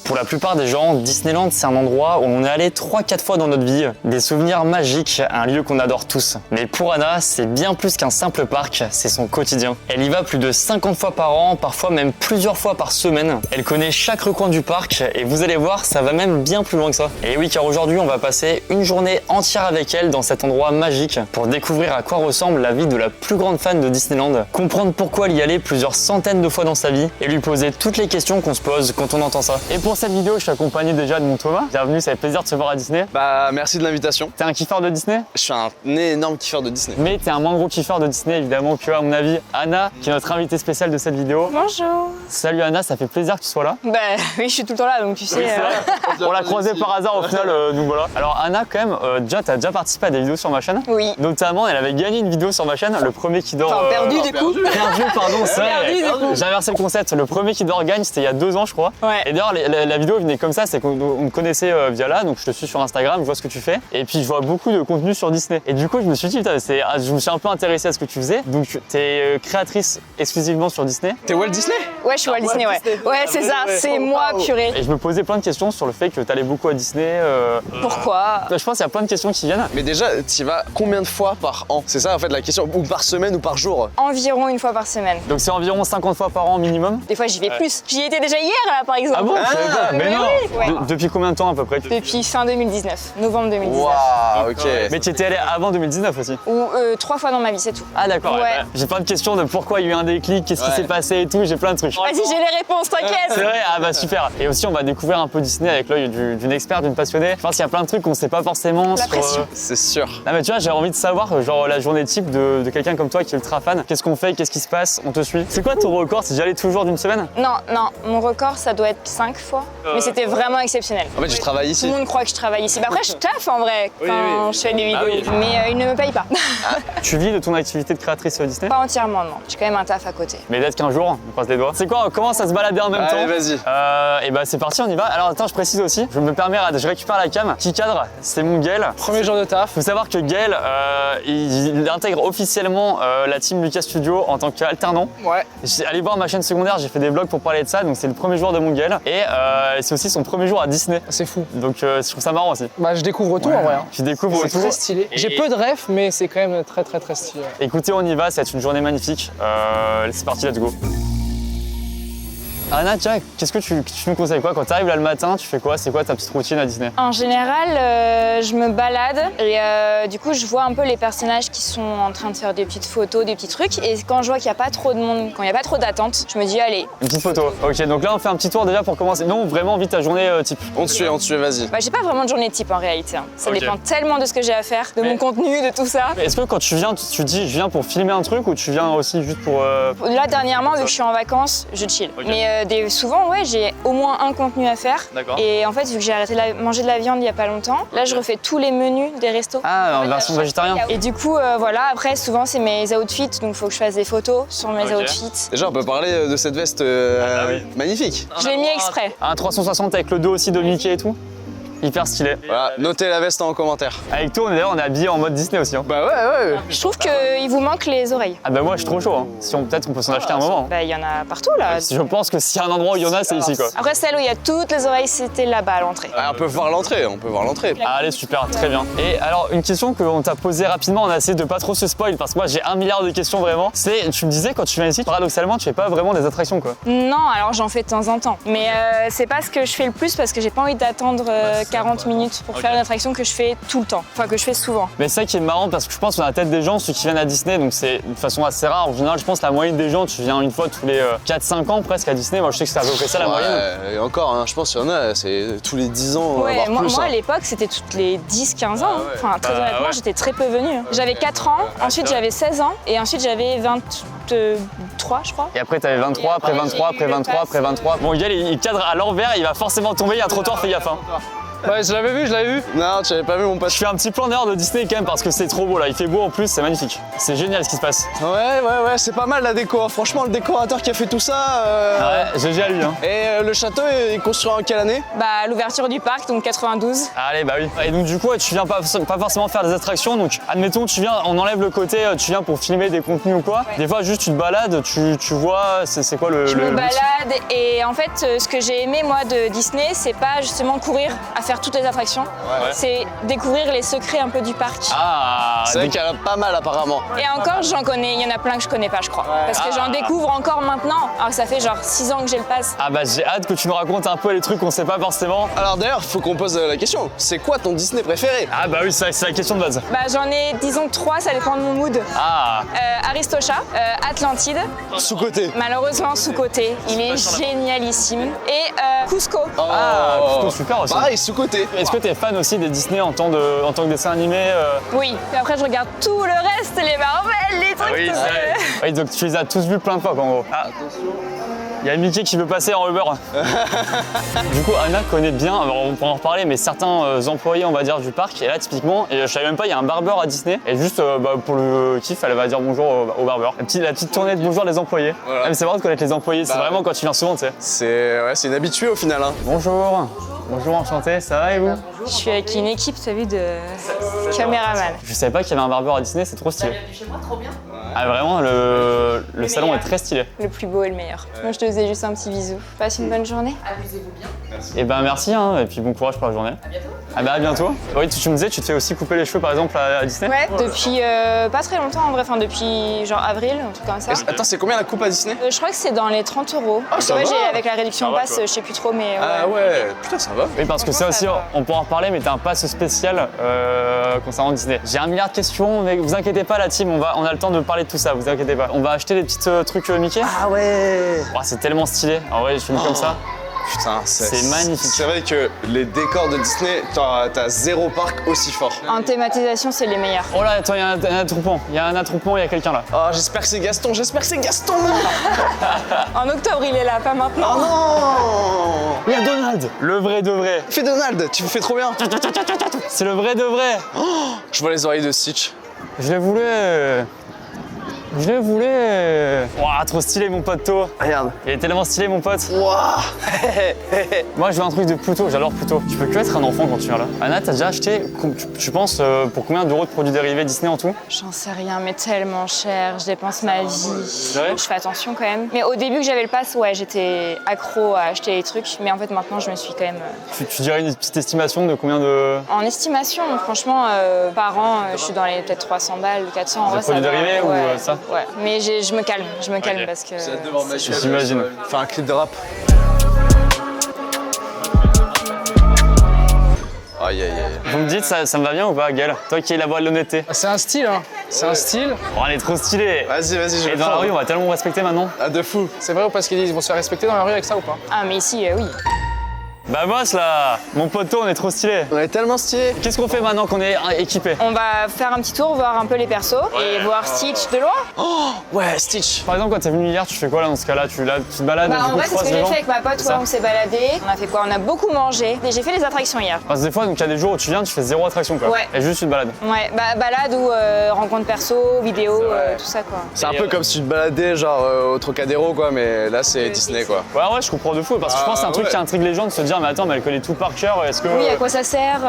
Pour la plupart des gens, Disneyland c'est un endroit où on est allé 3-4 fois dans notre vie, des souvenirs magiques, un lieu qu'on adore tous. Mais pour Anna, c'est bien plus qu'un simple parc, c'est son quotidien. Elle y va plus de 50 fois par an, parfois même plusieurs fois par semaine. Elle connaît chaque recoin du parc et vous allez voir, ça va même bien plus loin que ça. Et oui, car aujourd'hui on va passer une journée entière avec elle dans cet endroit magique pour découvrir à quoi ressemble la vie de la plus grande fan de Disneyland, comprendre pourquoi elle y allait plusieurs centaines de fois dans sa vie et lui poser toutes les questions qu'on se pose quand on entend ça. Et pour cette vidéo, je suis accompagné déjà de mon Thomas. Bienvenue, ça fait plaisir de se voir à Disney. Bah merci de l'invitation. T'es un kiffeur de Disney? Je suis un énorme kiffeur de Disney. Mais t'es un moins gros kiffeur de Disney évidemment que à mon avis Anna, qui est notre invitée spéciale de cette vidéo. Bonjour. Salut Anna, ça fait plaisir que tu sois là. Bah oui, je suis tout le temps là, donc tu sais. On l'a croisée par hasard au final, nous voilà. Alors Anna, quand même, t'as déjà participé à des vidéos sur ma chaîne. Oui. Notamment, elle avait gagné une vidéo sur ma chaîne, le premier qui dort. Enfin, perdu du coup. Perdu, pardon, c'est Perdu, du coup. J'ai inversé le concept. Le premier qui dort gagne, c'était il y a 2 ans, je crois. Ouais. Et d'ailleurs, la vidéo venait comme ça, c'est qu'on me connaissait via là, donc je te suis sur Instagram, je vois ce que tu fais, et puis je vois beaucoup de contenu sur Disney. Et du coup, je me suis dit, putain, je me suis un peu intéressé à ce que tu faisais. Donc, t'es créatrice exclusivement sur Disney. T'es Walt Disney? Ouais, je suis Walt Disney, ouais. Ouais, c'est ça, c'est moi, purée. Et je me posais plein de questions sur le fait que t'allais beaucoup à Disney. Pourquoi? Je pense qu'il y a plein de questions qui viennent. Mais déjà, t'y vas combien de fois par an? C'est ça en fait la question. Ou par semaine ou par jour? Environ une fois par semaine. Donc c'est environ 50 fois par an minimum. Des fois, j'y vais plus. J'y étais déjà hier, là, par exemple. Ah bon? Je savais pas. Mais non. oui. Ouais. Depuis combien de temps à peu près? Depuis fin 2019, novembre 2019. Waouh, ok. Mais tu étais allé avant 2019 aussi. Ou 3 fois dans ma vie, c'est tout. Ah d'accord. Ouais. Bah, j'ai plein de questions de pourquoi il y a eu un déclic, qu'est-ce qui s'est passé et tout. J'ai plein de trucs. Vas-y, j'ai les réponses, C'est t'inquiète. vrai, ah bah super. Et aussi on va découvrir un peu Disney avec l'œil d'une experte, d'une passionnée. Je pense qu'il y a plein de trucs qu'on sait pas forcément La sur. pression. C'est sûr. Non mais tu vois, j'ai envie de savoir genre la journée type de quelqu'un comme toi qui est ultra fan. Qu'est-ce qu'on fait, qu'est-ce qui se passe, on te suit. C'est quoi ton record? C'est d'y aller toujours d'une semaine? Non, non, mon record, ça doit être 5 fois. Mais c'était vraiment exceptionnel. En fait, je travaille Tout ici. le monde croit que je travaille ici. Bah après, je taffe en vrai quand je fais des vidéos. oui. Mais ils ne me payent pas. Tu vis de ton activité de créatrice Disney? Pas entièrement, non. J'ai quand même un taf à côté. Mais peut-être qu'un jour, on croise les doigts. C'est quoi, comment ça se balader en même Allez, temps? vas-y. Et bah c'est parti, on y va. Alors attends, je précise aussi, je me permets, je récupère la cam. Qui cadre? C'est mon Gaël. Premier jour de taf. Faut savoir que Gaël, il intègre officiellement la team Lucas Studio en tant qu'alternant. Ouais. Allez voir ma chaîne secondaire, j'ai fait des vlogs pour parler de ça, donc c'est le premier jour de mon Gaël. Et c'est aussi son premier jour à Disney. C'est fou. Donc je trouve ça marrant aussi. Bah je découvre tout en vrai. Hein. Tu découvres C'est tout. très stylé. J'ai peu de rêves, mais c'est quand même très stylé. Écoutez, on y va, ça va être une journée magnifique. C'est parti, let's go. Anna, tiens, qu'est-ce que tu nous conseilles quoi? Quand tu arrives là le matin, tu fais quoi? C'est quoi ta petite routine à Disney? En général, je me balade et du coup, je vois un peu les personnages qui sont en train de faire des petites photos, des petits trucs. Et quand je vois qu'il n'y a pas trop de monde, quand il n'y a pas trop d'attente, je me dis, allez. Une petite photo. Ok, donc là on fait un petit tour déjà pour commencer. Non, vraiment vite ta journée type. On te suit, vas-y. Bah, j'ai pas vraiment de journée type en réalité. Hein. Ça Ok. dépend tellement de ce que j'ai à faire, de mon contenu, de tout ça. Est-ce que quand tu viens, tu dis je viens pour filmer un truc ou tu viens aussi juste pour. Là, dernièrement, vu que je suis en vacances, je chill. Ok. Mais souvent, ouais, j'ai au moins un contenu à faire. D'accord. Et en fait, vu que j'ai arrêté de manger de la viande il y a pas longtemps, là, je refais tous les menus des restos. Ah, en version végétarien. Et du coup, voilà, après, souvent, c'est mes outfits, donc il faut que je fasse des photos sur mes Ok. outfits. Déjà, on peut parler de cette veste oui. magnifique. Je l'ai mis exprès. Un 360 avec le dos aussi de Mickey et tout. Hyper stylé. Voilà, notez la veste en commentaire. Avec toi, on est habillé en mode Disney aussi. Hein. Bah ouais. Je trouve qu'il vous manque les oreilles. Ah bah moi je suis trop chaud. Hein. Si peut-être on peut s'en acheter un moment. Bah, il y en a partout, là. Je pense que s'il y a un endroit où il y en a, c'est ici quoi. Après, celle où il y a toutes les oreilles, c'était là-bas à l'entrée. Ah, on peut voir l'entrée. Ah, allez, super, très bien. Et alors, une question qu'on t'a posée rapidement, on a essayé de pas trop se spoil parce que moi j'ai 1 milliard de questions vraiment. C'est, tu me disais quand tu viens ici, paradoxalement, tu fais pas vraiment des attractions quoi. Non, alors j'en fais de temps en temps. Mais c'est pas ce que je fais le plus parce que j'ai pas envie d'attendre 40 minutes pour faire une attraction que je fais tout le temps. Enfin, que je fais souvent. Mais c'est ça qui est marrant parce que je pense qu'on a la tête des gens, ceux qui viennent à Disney, donc c'est de façon assez rare. En général, je pense que la moyenne des gens, tu viens une fois tous les 4-5 ans presque à Disney. Moi je sais que c'est à peu près ça la moyenne. Et encore, hein, je pense qu'il y en a, c'est tous les 10 ans, Ouais, voire plus. moi à hein. l'époque, c'était toutes les 10-15 ans. hein. Enfin, très Bah, honnêtement, ouais. j'étais très peu venue. hein. J'avais 4 ans, ensuite j'avais 16 ans et ensuite j'avais 23, je crois. Et après t'avais 23, après 23, après 23, après 23. Bon, Gaël il cadre à l'envers, il va forcément tomber, il y a un trottoir, fais gaffe. Hein. Ouais, je l'avais vu. Non, tu avais pas vu mon pote. Je fais un petit plan d'ailleurs de Disney quand même parce que c'est trop beau là, il fait beau en plus, c'est magnifique. C'est génial ce qui se passe. Ouais, c'est pas mal la déco. hein. Franchement, le décorateur qui a fait tout ça. Ouais, GG à lui. Hein. Et le château est construit en quelle année? Bah, l'ouverture du parc, donc 92. Allez, bah oui. Et donc du coup, ouais, tu viens pas forcément faire des attractions, donc admettons, tu viens, on enlève le côté, tu viens pour filmer des contenus ou quoi. Ouais. Des fois, juste juste tu te balades, tu vois, c'est quoi le Je me but? balade et en fait, ce que j'ai aimé moi de Disney, c'est pas justement courir à faire toutes les attractions, c'est découvrir les secrets un peu du parc. Ah, C'est vrai donc- qu'il y en a pas mal apparemment. Et encore, j'en connais, il y en a plein que je connais pas, je crois. Parce que j'en découvre encore maintenant, alors que ça fait genre 6 ans que j'ai le pass. ah bah j'ai hâte que tu nous racontes un peu les trucs qu'on sait pas forcément. Alors d'ailleurs, faut qu'on pose la question. C'est quoi ton Disney préféré? Ah bah oui, c'est la question de base. Bah j'en ai, disons 3, ça dépend de mon mood. Ah, Aristocha, Atlantide, Sous-côté. malheureusement sous-côté, il est génialissime. Et Cusco. ah, plutôt super aussi. Pareil, sous-côté. Est-ce que t'es fan aussi des Disney en tant que dessin animé Oui, et après je regarde tout le reste, les Marvel, les trucs. Oui, tout c'est ça. vrai. Oui, donc tu les as tous vus plein de fois quoi, en gros. Ah. Il y a Mickey qui veut passer en Uber. Du coup, Anna connaît bien, alors on pourra en reparler, mais certains employés, on va dire, du parc. Et là, typiquement, et je savais même pas, il y a un barbeur à Disney. Et juste pour le kiff, elle va dire bonjour au barbeur. La petite tournée de bonjour les employés. Voilà. Ah, mais c'est vrai de connaître les employés, c'est Bah, vraiment quand tu viens souvent, tu sais. C'est une habituée au final. Hein. Bonjour. Bonjour, enchanté, ça va et vous? Je suis avec une équipe, t'as vu, de caméraman. Je savais pas qu'il y avait un barbeur à Disney, c'est trop stylé. Ah vraiment, le salon est très stylé. Le plus beau et le meilleur. Moi, je te faisais juste un petit bisou. Passe une bonne journée. Et ben merci, hein, et puis bon courage pour la journée. bientôt. Ah bah à bientôt. Oui, tu me disais, tu te fais aussi couper les cheveux par exemple à Disney? Ouais, depuis pas très longtemps en vrai, enfin depuis genre avril, un truc comme ça. Attends, c'est combien la coupe à Disney? Je crois que c'est dans les 30 €. ça Ouais, va. avec la réduction Ça va, passe, quoi. je sais plus trop, mais Ah ouais, putain, ça va. Oui, parce que ça Franchement, aussi, ça va. on pourra en reparler, mais t'as un pass spécial concernant Disney. J'ai un milliard de questions, mais vous inquiétez pas, la team, on a le temps de parler de tout ça, vous inquiétez pas. On va acheter des petits trucs Mickey. Ah ouais. Oh, c'est tellement stylé. En vrai, je filme comme ça. Putain, C'est magnifique. C'est vrai que les décors de Disney, t'as zéro parc aussi fort. en thématisation, c'est les meilleurs. Oh là, attends, il y a un attroupement. Il y a un attroupement, il y a quelqu'un là. Oh, j'espère que c'est Gaston, j'espère que c'est Gaston. En octobre, il est là, pas maintenant. Oh non. Il y a Donald, le vrai de vrai. Fais Donald, tu me fais trop bien. C'est le vrai de vrai. Je vois les oreilles de Stitch. Je l'ai voulu. Je l'ai voulu. Ouah, trop stylé mon pote To. Regarde. Il est tellement stylé mon pote. Waouh. Moi je veux un truc de Pluto, j'adore Pluto. Tu peux que être un enfant quand tu viens là. Anna, t'as déjà acheté, tu penses, pour combien d'euros de produits dérivés Disney en tout? J'en sais rien, mais tellement cher. Je dépense ma vie. vrai Je fais attention quand même. Mais au début que j'avais le pass, ouais, j'étais accro à acheter les trucs. Mais en fait, maintenant, je me suis quand même. Tu dirais une petite estimation de combien de En estimation, franchement, par an, je suis dans les peut-être 300 balles, 400. En vrai, ça produits va. dérivés ou, Ouais, ça Ouais, mais je me calme, Ok. parce que. J'imagine. Fais un clip de rap. Aïe aïe aïe. Vous me dites, ça me va bien ou pas, Gaël? Toi qui es la voix de l'honnêteté. Ah, c'est un style, hein. C'est un style. Oh, elle est trop stylée. Vas-y, je Et le dans la prends. rue, on va tellement vous respecter maintenant. Ah, de fou. C'est vrai ou pas ce qu'ils disent? Ils vont se faire respecter dans la rue avec ça ou pas? Ah, mais ici, oui. Bah boss là, mon poteau, on est trop stylé. On est tellement stylé. Qu'est-ce qu'on fait maintenant qu'on est équipé? On va faire un petit tour, voir un peu les persos et voir Stitch de loin. Ouais, Stitch. Par exemple, quand t'es venu hier, tu fais quoi là dans ce cas-là? Tu te balades, Bah, du en coup, vrai, tu c'est ce croises que les j'ai gens? fait avec ma pote, C'est ça. on s'est baladé. On a fait quoi? On a beaucoup mangé. Et j'ai fait les attractions hier. Parce que des fois, donc il y a des jours où tu viens, tu fais zéro attraction quoi. Ouais. Et juste tu te balades. Ouais, bah, balade ou rencontre perso, vidéo, tout ça quoi. C'est un peu comme si tu te baladais genre au Trocadéro quoi, mais là c'est Disney quoi. Ouais, je comprends de fou parce que je pense que c'est un truc ouais. qui intrigue les gens de se dire, mais attends, mais elle connaît tout par cœur, est-ce que. Oui, à quoi ça sert,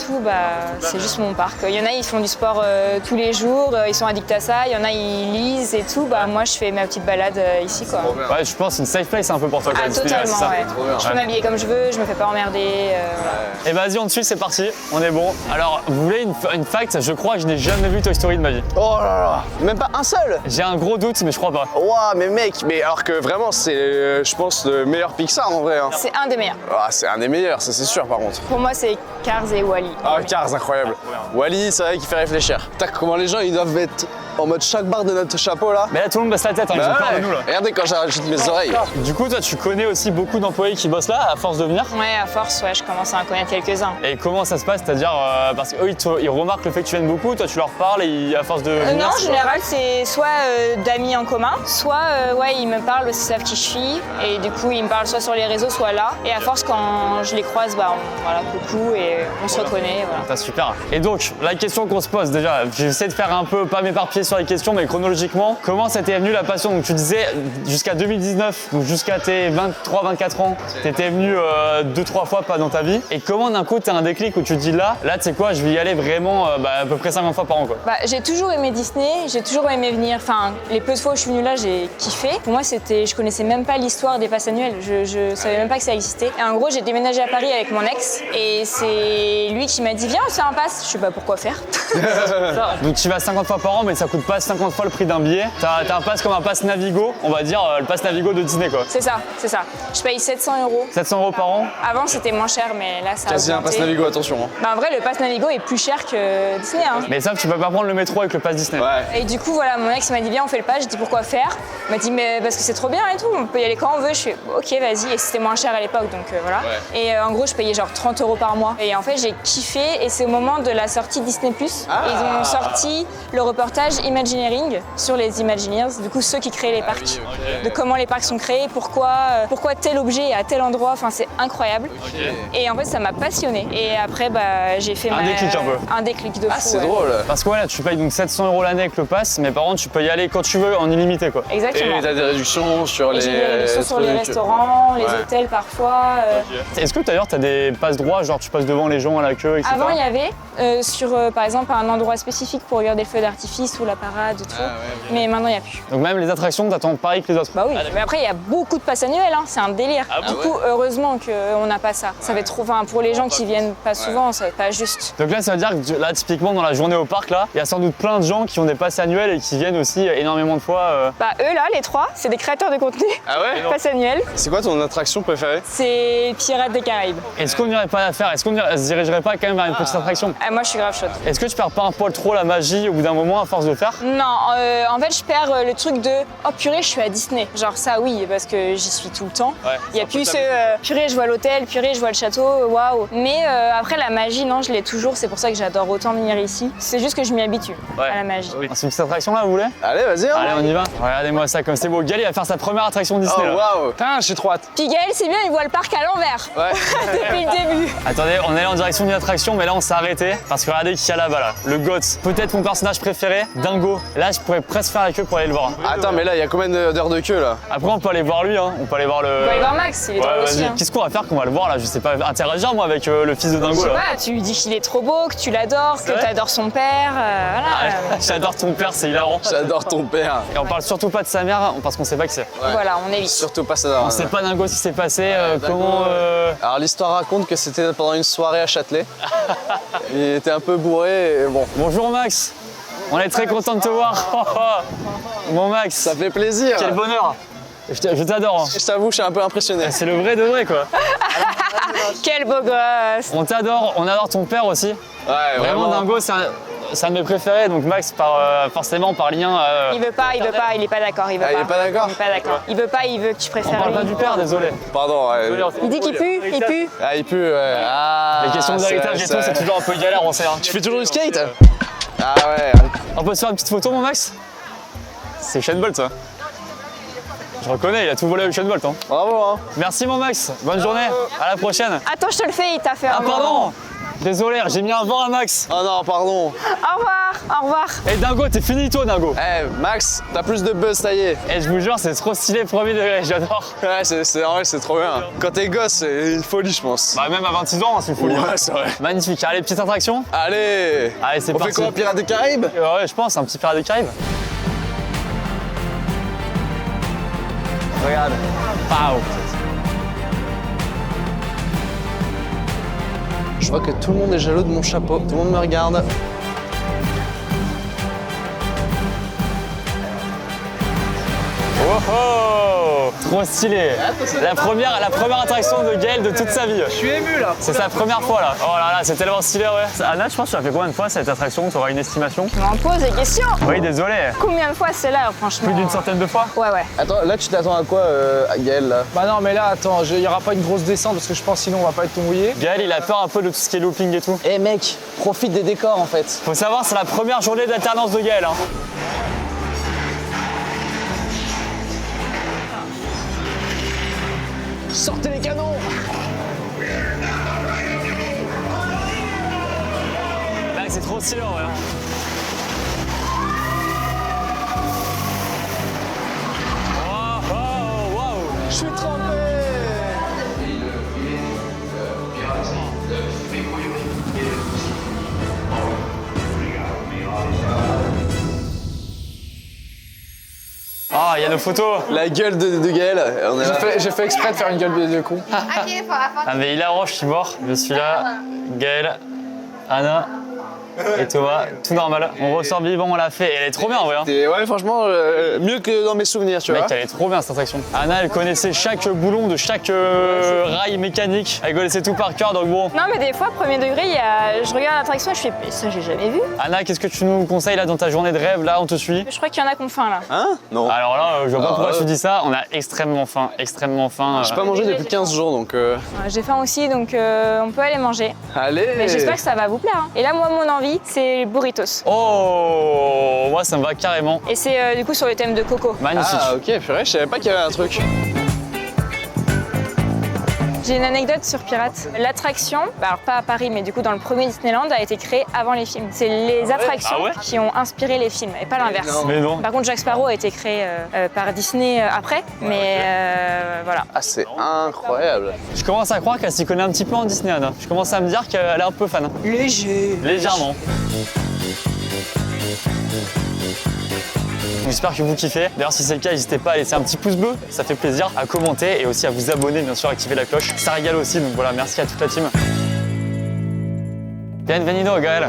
tout, bah, c'est juste mon parc. Il y en a, ils font du sport tous les jours, ils sont addicts à ça. Il y en a, ils lisent et tout. Bah, moi, je fais ma petite balade ici, quoi. Ouais, je pense que c'est une safe place un peu pour toi quand Ah, même, Disney, totalement, c'est ça. ouais. Trop bien. Je peux m'habiller comme je veux, je me fais pas emmerder. Et vas-y, on te suit, c'est parti, on est bon. Alors, vous voulez une fact? Je crois que je n'ai jamais vu Toy Story de ma vie. Oh là là. Même pas un seul. J'ai un gros doute, mais je crois pas. Waouh, mais mec, mais alors que vraiment c'est, je pense, le meilleur Pixar en vrai. Hein. C'est un des meilleurs. Ah, c'est un des meilleurs, ça c'est sûr par contre. Pour moi, c'est Cars et Wall-E. Ah, Cars, incroyable. Wall-E, c'est vrai qu'il fait réfléchir. Tac, comment les gens ils doivent être en mode chaque barre de notre chapeau là. Mais là, tout le monde baisse la tête, hein, ils ont peur de nous là. Regardez quand j'ajoute mes oreilles. Du coup, toi, tu connais aussi beaucoup d'employés qui bossent là, à force de venir. Ouais, à force, ouais, je commence à en connaître quelques-uns. Et comment ça se passe? C'est-à-dire, parce qu'eux, ils remarquent le fait que tu viennes beaucoup, toi, tu leur parles et à force de venir. Non, en c'est- général, c'est soit d'amis en commun, soit ouais, ils me parlent parce qu'ils savent qui je suis. Et du coup, ils me parlent soit sur les réseaux, soit là. Et à force, quand je les croise, bah, voilà, coucou, et on se reconnaît. Voilà. Ah, super. Et donc, la question qu'on se pose déjà, j'essaie de faire un peu, pas m'éparpiller pied sur les questions, mais chronologiquement, comment ça t'est venu la passion? Donc tu disais jusqu'à 2019, donc jusqu'à tes 23-24 ans, t'étais venu 2-3 fois pas dans ta vie. Et comment d'un coup t'as un déclic où tu te dis là tu sais quoi, je vais y aller vraiment à peu près 50 fois par an quoi. Bah, j'ai toujours aimé Disney, j'ai toujours aimé venir. Enfin, les peu de fois où je suis venue là, j'ai kiffé. Pour moi, je connaissais même pas l'histoire des passes annuelles. Je savais même pas que ça existait. Et en gros, j'ai déménagé à Paris avec mon ex et c'est lui qui m'a dit viens, on se fait un pass. Je sais pas pourquoi faire. Donc tu vas 50 fois par an, mais ça coûte pas 50 fois le prix d'un billet. T'as un pass comme un pass Navigo, on va dire le pass Navigo de Disney quoi. C'est ça. Je paye 700 €. 700 € par an. Avant, c'était moins cher, mais là, ça a Quasi un augmenté. pass Navigo, attention. Hein. Bah, en vrai, le pass Navigo est plus cher que Disney. Hein. Mais ça, tu peux pas prendre le métro avec le pass Disney. Ouais. Et du coup, voilà, mon ex m'a dit viens, on fait le pass. Je dis pourquoi faire. Il m'a dit mais parce que c'est trop bien et tout, on peut y aller quand on veut. Je fais ok, vas-y. Et c'était moins cher à l'époque, donc voilà. Ouais. Et en gros, je payais genre 30 € par mois. Et en fait, j'ai kiffé. Et c'est au moment de la sortie Disney+. Ils ont sorti le reportage Imagineering sur les Imagineers, du coup ceux qui créent les parcs, de comment les parcs sont créés, pourquoi tel objet est à tel endroit. Enfin, c'est incroyable. Et en fait, ça m'a passionnée. Et après, j'ai fait Un déclic un peu. Un déclic de fou. C'est ouais. drôle. Parce que voilà, tu payes donc 700 € l'année avec le pass, mais par contre, tu peux y aller quand tu veux en illimité quoi. Exactement. Et t'as des réductions sur Et j'ai des réductions sur les restaurants, les hôtels parfois. Est-ce que d'ailleurs, t'as des passes droits, genre tu passes devant les gens à la queue, etc. Avant, il y avait par exemple un endroit spécifique pour regarder le feu d'artifice ou la parade, tout. Mais maintenant, il n'y a plus. Donc même les attractions, t'attends pareil que les autres. Bah oui, mais après il y a beaucoup de passes annuelles, hein. C'est un délire. Du coup, heureusement qu'on n'a pas ça. Ça va être trop, pour les gens qui viennent pas souvent, ça va être pas juste. Donc là, ça veut dire que là, typiquement dans la journée au parc, là, il y a sans doute plein de gens qui ont des passes annuelles et qui viennent aussi énormément de fois. Bah eux là, les trois, c'est des créateurs de contenu. Ah ouais? Passes annuelles, C'est quoi ton attraction préférée? c'est Pirates des Caraïbes. Est-ce qu'on n'irait pas la faire? Est-ce qu'on se dirigerait pas quand même vers une petite attraction? Ah, moi je suis grave chaude. Est-ce que tu perds pas un poil trop la magie au bout d'un moment à force de faire? Non, en fait je perds le truc de oh purée, je suis à Disney. Genre ça oui, parce que j'y suis tout le temps. Il y a plus ce purée, je vois l'hôtel, purée, je vois le château, waouh. Mais après la magie, non, je l'ai toujours. C'est pour ça que j'adore autant venir ici. C'est juste que je m'y habitue à la magie. C'est une petite attraction là, vous voulez? Allez, vas-y. Hein. Allez, on y va. Regardez-moi ça comme c'est beau. Gali va faire sa première attraction Oh Disney là. waouh. Putain, j'ai trop hâte. Puis Gaël, c'est bien, il voit le parc à l'envers. Ouais. Depuis le début. Attendez, on est allé en direction d'une attraction, mais là on s'est arrêté parce que regardez qui y a là-bas là. Le GOAT. Peut-être mon personnage préféré, Dingo. Là, je pourrais presque faire la queue pour aller le voir. Attends, mais là, il y a combien d'heures de queue là? Après, on peut aller voir lui, hein. On peut aller voir le. On va aller voir Max, il est drôle aussi. Hein. Qu'est-ce qu'on va faire qu'on va le voir là? Je sais pas. Interagir moi avec le fils de Je Dingo sais là. pas, tu lui dis qu'il est trop beau, que tu l'adores, que vrai t'adores son père, voilà. J'adore ton père, c'est hilarant. J'adore ton père. Et on parle surtout pas de sa mère parce qu'on sait pas qui c'est. Voilà, on évite. Surtout pas ça. On sait pas Dingo ce qui s'est passé, comment. Alors l'histoire raconte que c'était pendant une soirée à Châtelet. Il était un peu bourré et bon. Bonjour Max. On est très content de te voir. Mon Max. Ça fait plaisir. Quel bonheur. Je t'adore. Je t'avoue, je suis un peu impressionné. C'est le vrai de vrai quoi. Quel beau gosse. On t'adore, on adore ton père aussi. Ouais, Vraiment Dingo, c'est un de mes préférés, donc Max, forcément par lien. Il veut pas, il est pas d'accord, il veut Ah, il est pas d'accord? Il est pas d'accord. Il veut pas, il veut que tu On préfères parle lui. pas du père, désolé. Pardon. Ouais. Il dit qu'il pue, il pue. Ah, il pue, ouais. Ah, Les questions d'héritage et tout, c'est toujours un peu galère, on sait. Hein. Tu fais toujours du skate? Ah ouais. On peut se faire une petite photo, mon Max? C'est Usain Bolt, ça. Je reconnais, il a tout volé à Usain Bolt. Hein. Bravo, hein. Merci, mon Max. Bonne journée. À la prochaine. Attends, je te le fais, il t'a fait un Ah, pardon. Désolé, j'ai mis un vent à Max. Oh non, pardon. Au revoir, au revoir. Et Dingo, t'es finito, Dingo. Eh, Max, t'as plus de buzz, ça y est. Et je vous jure, c'est trop stylé, premier degré, j'adore. Ouais, en vrai, c'est trop bien. Quand t'es gosse, c'est une folie, je pense. Bah, même à 26 ans, c'est une folie. Ouais, c'est vrai. Magnifique. Allez, petite attraction. Allez. Allez, c'est On parti. fait quoi, Pirates des Caraïbes? Ouais, je pense, un petit Pirates des Caraïbes. Regarde. Pow. Je vois que tout le monde est jaloux de mon chapeau. Tout le monde me regarde. Oh oh, trop stylé. La première attraction de Gaël de toute sa vie. Je suis ému là. C'est sa première fois là. Oh là là, c'est tellement stylé, ouais. Anna, je pense que tu as fait combien de fois cette attraction? Tu auras une estimation? Tu m'en poses des questions. Oui, désolé. Combien de fois c'est là, franchement? Plus d'une centaine de fois? Ouais, ouais. Attends, là, tu t'attends à quoi, Gaël là? Bah non, mais là, attends, il y aura pas une grosse descente parce que je pense sinon on va pas être tout mouillé. Gaël, il a peur un peu de tout ce qui est looping et tout. Eh mec, profite des décors en fait. Faut savoir, c'est la première journée d'alternance de Gaël. Hein. Sortez les canons! Là, c'est trop stylé, ouais. il y a nos photos. La gueule de Gaël. On est là. J'ai fait exprès de faire une gueule de con. Ah mais il arrange, je suis mort. Je suis là, Gaël, Anna et Thomas, tout normal. On ressort vivant, on l'a fait. Et elle est trop bien en vrai. Hein. Et ouais, franchement, mieux que dans mes souvenirs, tu vois. Mec, elle est trop bien cette attraction. Anna, elle connaissait chaque boulon de chaque rail mécanique. Elle connaissait tout par cœur, donc bon. Non, mais des fois, premier degré, je regarde l'attraction et je fais ça, j'ai jamais vu. Anna, qu'est-ce que tu nous conseilles là dans ta journée de rêve? Là, on te suit. Je crois qu'il y en a qui ont faim là. Hein? Non. Alors là, je vois pas pourquoi tu dis ça. On a extrêmement faim, extrêmement faim. J'ai pas mangé depuis 15 jours, donc. J'ai faim aussi, donc on peut aller manger. Allez. Mais j'espère que ça va vous plaire. Hein. Et là, moi, mon envie, c'est burritos. Oh, moi ça me va carrément. Et c'est du coup sur le thème de Coco. Magnifique. Ah ok, purée, je savais pas qu'il y avait un truc. J'ai une anecdote sur Pirates. L'attraction, alors pas à Paris, mais du coup dans le premier Disneyland, a été créée avant les films. C'est les attractions Ah ouais qui ont inspiré les films, et pas l'inverse. Mais non. Par contre, Jack Sparrow a été créé par Disney après, mais voilà. Ah, c'est incroyable. Je commence à croire qu'elle s'y connaît un petit peu en Disney, Anna. Je commence à me dire qu'elle est un peu fan. Léger. Légèrement. J'espère que vous kiffez. D'ailleurs, si c'est le cas, n'hésitez pas à laisser un petit pouce bleu, ça fait plaisir, à commenter et aussi à vous abonner, bien sûr, activer la cloche. Ça régale aussi, donc voilà, merci à toute la team. Bienvenido, Gaël.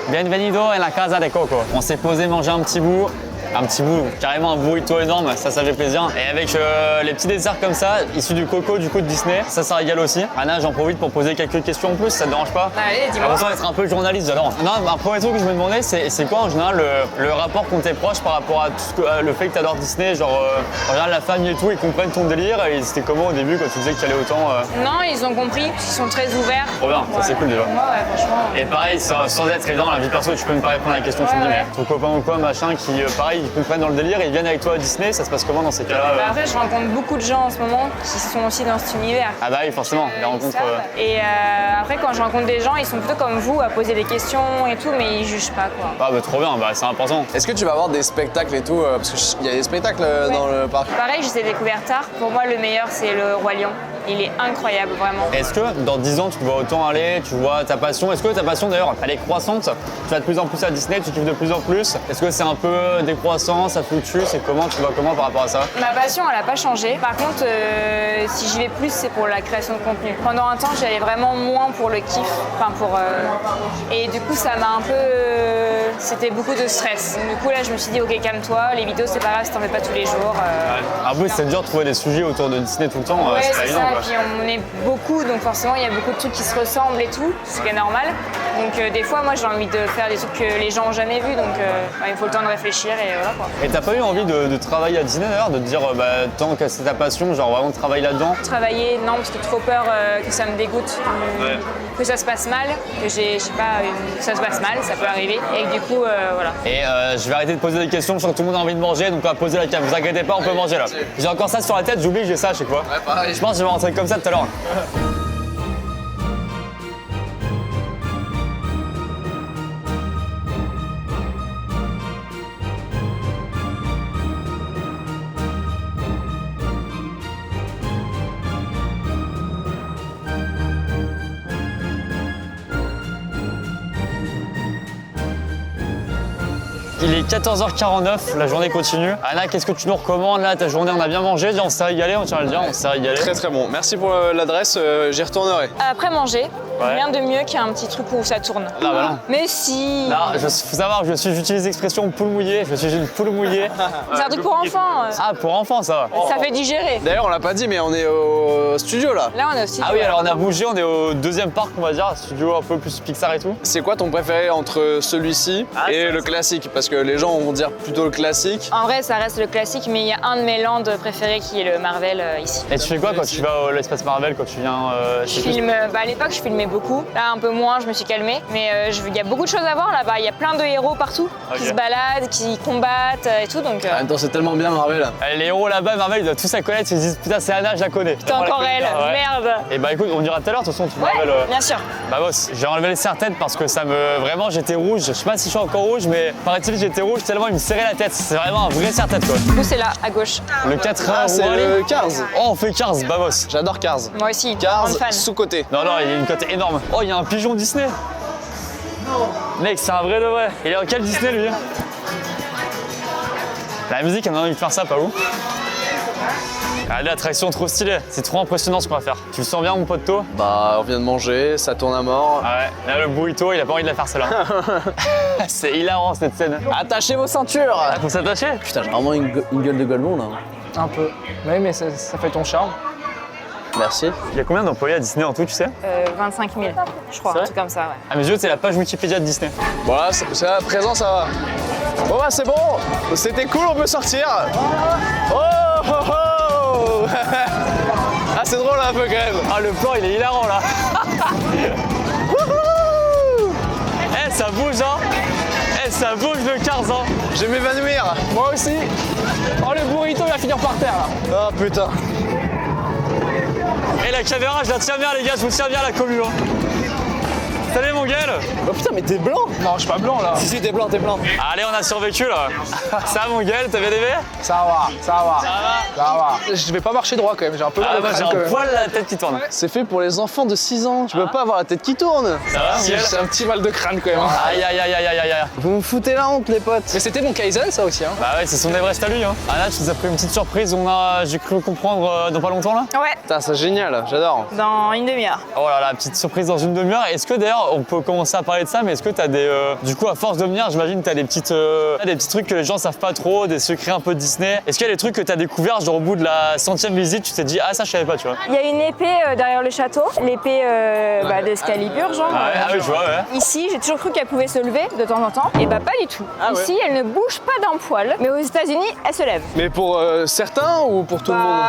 Bienvenido en la casa de Coco. On s'est posé manger un petit bout, carrément un burrito énorme, ça fait plaisir. Et avec les petits desserts comme ça, issus du Coco, du coup de Disney, ça régale aussi. Anna, j'en profite pour poser quelques questions en plus, ça te dérange pas? Allez, dis-moi. L'impression d'être un peu journaliste, alors. Non, un premier truc que je me demandais, c'est quoi en général le rapport qu'ont tes proches par rapport à tout le fait que tu adores Disney, genre en général la famille et tout, ils comprennent ton délire, et c'était comment au début quand tu disais que tu allais autant Non, ils ont compris, ils sont très ouverts. Trop bien, ça c'est cool déjà. Ouais, franchement. Et pareil, sans être évident dans la vie perso, tu peux me pas répondre à la question que tu me dis, Ouais, mais ton copain ou quoi, machin, qui pareil, ils comprennent dans le délire et ils viennent avec toi à Disney, ça se passe comment dans ces cas-là Bah, après, je rencontre beaucoup de gens en ce moment qui sont aussi dans cet univers. Ah bah oui, forcément, les rencontres. Et après, quand je rencontre des gens, ils sont plutôt comme vous à poser des questions et tout, mais ils jugent pas quoi. Ah bah trop bien, bah c'est important. Est-ce que tu vas avoir des spectacles et tout? Parce qu'il y a des spectacles dans le parc. Pareil, je les ai découverts tard. Pour moi, le meilleur, c'est le Roi Lion. Il est incroyable, vraiment. Est-ce que dans 10 ans, tu vas autant aller, tu vois ta passion? Est-ce que ta passion d'ailleurs, elle est croissante? Tu vas de plus en plus à Disney, tu kiffes de plus en plus? Est-ce que c'est un peu décroissant, ça fluctue? C'est comment? Tu vas comment par rapport à ça? Ma passion, elle n'a pas changé. Par contre, si j'y vais plus, c'est pour la création de contenu. Pendant un temps, j'y allais vraiment moins pour le kiff. Enfin, Et du coup, ça m'a un peu... C'était beaucoup de stress. Du coup, là, je me suis dit, ok, calme-toi, les vidéos, c'est pas grave si t'en fais pas tous les jours. En plus, c'est dur de trouver des sujets autour de Disney tout le temps, Ouais, c'est pas c'est évident ça. quoi. Puis on est beaucoup, donc forcément, il y a beaucoup de trucs qui se ressemblent et tout, ce qui est normal. Donc des fois, moi, j'ai envie de faire des trucs que les gens ont jamais vus, donc il faut le temps de réfléchir et voilà quoi. Et t'as pas eu envie de travailler à Disney d'ailleurs, de te dire tant que c'est ta passion, genre vraiment travailler là-dedans? Travailler, non, parce que trop peur que ça me dégoûte, que ça se passe mal, que que ça se passe mal, ça peut arriver, et que du coup, voilà. Et je vais arrêter de poser des questions, je sens que tout le monde a envie de manger, donc on va poser la cam. Vous inquiétez pas, on peut manger là. J'ai encore ça sur la tête, j'oublie que j'ai ça à chaque fois. Ouais, pareil. Je pense que je vais rentrer comme ça tout à l'heure. Il est 14h49, la journée continue. Anna, qu'est-ce que tu nous recommandes là? Ta journée, on a bien mangé, on s'est régalé, on tient à le dire, on s'est régalé. Très très bon. Merci pour l'adresse, j'y retournerai. Après manger, Ouais. rien de mieux qu'un petit truc où ça tourne. Non, bah non. Mais si. Non, faut savoir, j'utilise l'expression poule mouillée, je suis une poule mouillée. C'est un truc pour enfants. Ah, pour enfants ça. Ça fait digérer. D'ailleurs, on l'a pas dit, mais on est au studio là. Là, on est aussi. Ah oui, alors on a bougé, on est au deuxième parc, on va dire, studio un peu plus Pixar et tout. C'est quoi ton préféré entre celui-ci et le classique? Parce que les gens vont dire plutôt le classique. En vrai, ça reste le classique, mais il y a un de mes lands préférés qui est le Marvel ici. Et tu fais quoi quand tu vas à l'espace Marvel, quand tu viens Je filme, à l'époque, je filmais beaucoup. Là, un peu moins, je me suis calmée. Mais il y a beaucoup de choses à voir là-bas. Il y a plein de héros partout qui se baladent, qui combattent et tout. Donc, En même temps, c'est tellement bien Marvel. Les héros là-bas, Marvel, ils doivent tous la connaître, ils se disent putain, c'est Anna, je la connais. c'est encore elle, merde. Et bah écoute, on ira tout à l'heure, de toute façon, tu Ouais, Marvel. bien sûr. Bah boss, j'ai enlevé les serre-têtes parce que ça me... Vraiment, j'étais rouge. Je sais pas si je suis encore rouge, mais paraît-il que j'étais rouge tellement il me serrait la tête. C'est vraiment un vrai serre-tête quoi. Du coup, c'est là, à gauche. Le 4 Ah, c'est le Cars. Oh, on fait Cars, bah boss. J'adore Cars. Moi aussi, Cars, grande fan. sous-côté. Non, non, il y a une cote énorme. Oh, il y a un pigeon Disney. Mec, c'est un vrai de vrai. Il est en quel Disney lui? La musique, elle a envie de faire ça, pas où? Allez, l'attraction trop stylée, c'est trop impressionnant ce qu'on va faire. Tu le sens bien mon pote To? Bah, on vient de manger, ça tourne à mort. Ah ouais, là le burrito, il a pas envie de la faire celle-là. C'est hilarant cette scène. Attachez vos ceintures. Ah, faut s'attacher? Putain, j'ai vraiment une gueule de golemon là. Un peu. Oui, mais ça fait ton charme. Merci. Il y a combien d'employés à Disney en tout, tu sais? 25 000, je crois, C'est un vrai truc comme ça, ouais. À mes yeux, c'est la page Wikipédia de Disney. Voilà, c'est à présent ça va. Bon bah c'est bon, c'était cool, on peut sortir. Oh oh oh. Ah c'est drôle un peu quand même. Ah, le plan, il est hilarant là. Eh, ça bouge, hein. Eh, ça bouge le 15 ans. Je vais m'évanouir. Moi aussi. Oh, le burrito, il va finir par terre là. Oh putain. Et la caméra, je la tiens bien, les gars, je vous tiens bien la commu. Hein. Salut mon gueule. Oh putain mais t'es blanc. Non, je suis pas blanc là. Si t'es blanc, t'es blanc. Allez, on a survécu là. Ça, mon gueule, t'as bien aimé? Ça va, ça va. Ça va. Je vais pas marcher droit quand même, j'ai un peu mal Ah, au bah, j'ai crâne, quand un même. poil la tête qui tourne. C'est fait pour les enfants de 6 ans. Tu peux pas avoir la tête qui tourne. Ça va, Si, Miguel? j'ai un petit mal de crâne quand même. Hein. Aïe, aïe, aïe, aïe, aïe, aïe. Vous me foutez la honte les potes. Mais c'était mon Kaizen ça aussi. Hein. Bah ouais, c'est son Everest à lui. Hein. Anna, tu nous as pris une petite surprise. J'ai cru comprendre dans pas longtemps là. Ouais, Putain c'est génial, j'adore. dans une demi-heure. Oh là là, petite surprise dans une demi-heure. Est-ce que d'ailleurs, on peut commencer à parler de ça, mais est-ce que t'as des. Du coup, à force de venir, j'imagine que t'as des petits trucs que les gens savent pas trop, des secrets un peu de Disney. Est-ce qu'il y a des trucs que t'as découvert, genre au bout de la 100e visite, tu t'es dit, ah ça je savais pas, tu vois? Il y a une épée derrière le château, l'épée d'Excalibur, genre. Ah oui, je vois, ouais. Ici, j'ai toujours cru qu'elle pouvait se lever de temps en temps. Et bah pas du tout. ouais. Ici, elle ne bouge pas d'un poil. Mais aux États-Unis, elle se lève. Mais pour certains ou pour tout le monde?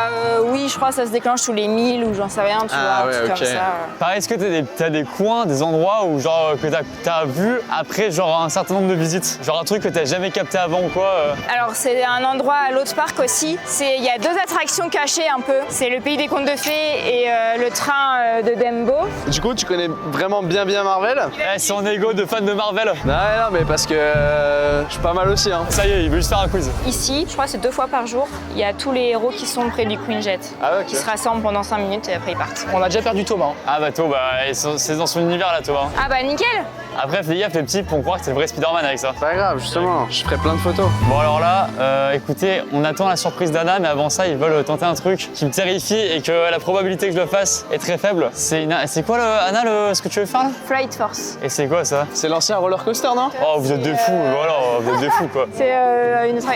Oui, je crois que ça se déclenche tous les 1000 ou j'en sais rien, tu Ah vois, ouais, un truc ok. comme ça. Pareil, est-ce que t'as des coins, des endroits où genre que t'as vu après genre un certain nombre de visites? Genre un truc que t'as jamais capté avant ou quoi? Alors c'est un endroit à l'autre parc aussi. Il y a deux attractions cachées un peu. C'est le pays des contes de fées et le train de Dumbo. Du coup tu connais vraiment bien Marvel? Eh, c'est en égo de fan de Marvel. Non mais parce que je suis pas mal aussi hein. Ça y est, il veut juste faire un quiz. Ici, je crois que c'est 2 fois par jour, il y a tous les héros qui sont près du Queen Jet. Ah ouais, ok. Qui se rassemblent pendant 5 minutes et après ils partent. On a déjà perdu Thomas. Hein. Ah bah toi, c'est dans son univers là, toi. Ah bah nickel. Après, fais gaffe, les petits, pour croire que c'est le vrai Spider-Man avec ça. Pas grave justement, je ferai plein de photos. Bon alors là, écoutez, on attend la surprise d'Anna, mais avant ça, ils veulent tenter un truc qui me terrifie et que la probabilité que je le fasse est très faible. C'est quoi, Anna, ce que tu veux faire là? Flight Force. Et c'est quoi ça? C'est l'ancien roller coaster non? Oh, vous êtes des fous, voilà, vous êtes des fous quoi. C'est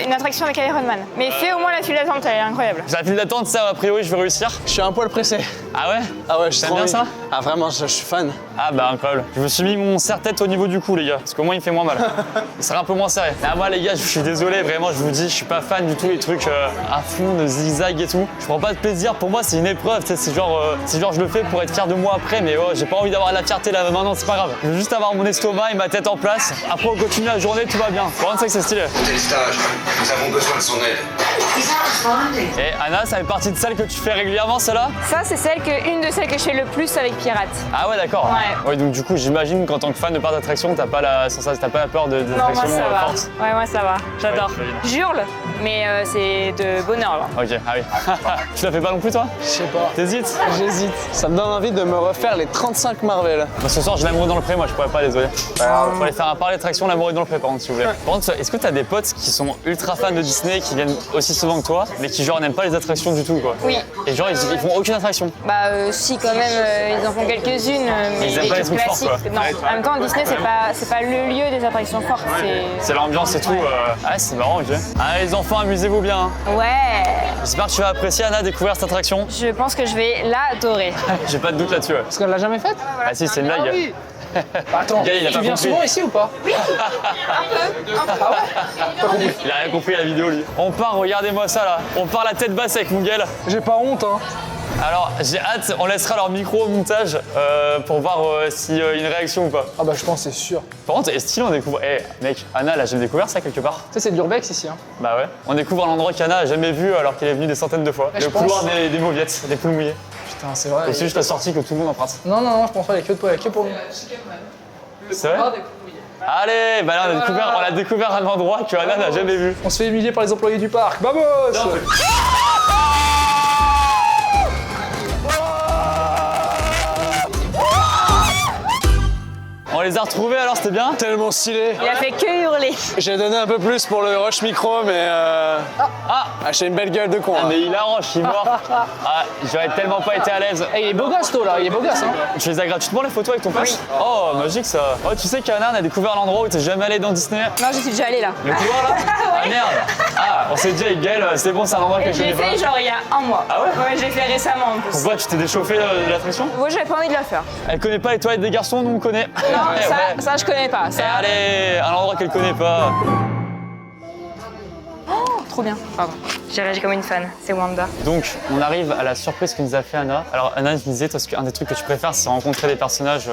une attraction avec Iron Man. Mais fais au moins la file d'attente, elle est incroyable. J'ai la file d'attente, ça, a priori, je vais réussir. Je suis un poil pressé. Ah ouais? Ah ouais, je T'aimes bien ça? Ah vraiment, je suis fan. Ah bah incroyable. Je me suis mis mon serre-tête au niveau du cou les gars, parce qu'au moins il fait moins mal. Il sera un peu moins serré. Ah moi les gars, je suis désolé, vraiment je vous dis, je suis pas fan du tout les trucs à fond de zigzag et tout. Je prends pas de plaisir, pour moi c'est une épreuve, tu sais, c'est genre je le fais pour être fier de moi après, mais j'ai pas envie d'avoir la fierté là maintenant, c'est pas grave. Je veux juste avoir mon estomac et ma tête en place. Après on continue la journée, tout va bien. Par contre c'est que c'est stylé. Tel stage, nous avons besoin de son aide. Et Anna, ça fait partie de celles que tu fais régulièrement, celle-là? Ça, c'est une de celles que je fais le plus avec Pirate. Ah ouais d'accord. Ouais. Ouais, donc du coup j'imagine qu'en tant que fan de parc d'attraction, t'as pas la peur des Non, moi attractions ça va. fortes. Ouais, moi ça va. J'adore. Ouais, J'hurle, mais c'est de bonheur. Là. Ok, ah oui. Tu la fais pas non plus toi? Je sais pas. T'hésites? J'hésite. Ça me donne envie de me refaire les 35 Marvel. Bah, ce soir j'ai l'amour dans le pré, moi je pourrais pas, désolé. Faut aller faire un parler d'attraction, l'amour est dans le pré par contre si vous voulez. Par contre, est-ce que t'as des potes qui sont ultra fans de Disney, qui viennent aussi souvent que toi, mais qui genre n'aiment pas les attractions du tout quoi? Oui. Et genre ils font aucune attraction? Bah si quand même, ils en font quelques-unes, mais Ils aiment pas les trucs forts, classiques. quoi. Non, en même temps Disney c'est pas le lieu des attractions fortes. C'est l'ambiance et tout. Ah c'est marrant, ok. Ah les enfants, amusez-vous bien. Hein. Ouais. J'espère que tu vas apprécier Anna, découvrir cette attraction. Je pense que je vais l'adorer. J'ai pas de doute là-dessus. Ouais. Parce qu'elle l'a jamais faite. Ah si, c'est une blague. oui. Bah, attends, Le gars, il a tu pas viens compris. souvent ici ou pas? Il a rien compris à la vidéo lui. On part, regardez-moi ça là. On part la tête basse avec Miguel. J'ai pas honte hein. Alors j'ai hâte, on laissera leur micro au montage pour voir s'il y a une réaction ou pas. Ah bah je pense c'est sûr. Par contre, est-ce qu'on découvre. Eh mec, Anna, là j'ai découvert ça quelque part. Tu sais c'est de l'urbex ici hein. Bah ouais. On découvre un endroit qu'Anna a jamais vu alors qu'elle est venue des centaines de fois. Ouais, Le je pense. couloir des mauviettes, des poules mouillées. Putain c'est vrai. Et c'est juste la sortie que tout le monde emprunte. Non, je pense pas, il y a que pour nous. C'est vrai? Allez, bah là on a découvert un endroit que Anna n'a jamais vu. On se fait humilier par les employés du parc. Vamos! On les a retrouvés alors, c'était bien? Tellement stylé. Il a fait que hurler. J'ai donné un peu plus pour le rush micro, mais j'ai une belle gueule de con. Ah, mais il arrange, il est mort. Ah, j'aurais tellement pas été à l'aise. Eh, il est beau gosse, toi, là, il est beau gosse, hein. Tu les as gratuitement les photos avec ton pote? Oh, magique ça. Oh, tu sais qu'Anna, on a découvert l'endroit où t'es jamais allé dans Disney? Non, j'y suis déjà allée là. Le couloir là? Ah merde. Ah, on s'est dit avec Gaël, c'est bon, c'est un endroit que Et je je l'ai connais pas. fait genre il y a un mois. Ah ouais? Ouais, j'ai fait récemment en plus. Pourquoi tu t'es déchauffé de la pression? Moi, j'avais pas envie de la faire. Elle connaît pas les toilettes des garçons, nous on connaît. Non, Ouais. ça je connais pas. Et Ça... allez, un endroit qu'elle connaît pas. Trop bien. Pardon. J'ai réagi comme une fan. C'est Wanda. Donc, on arrive à la surprise que nous a fait Anna. Alors, Anna nous disait, toi, un des trucs que tu préfères, c'est rencontrer des personnages,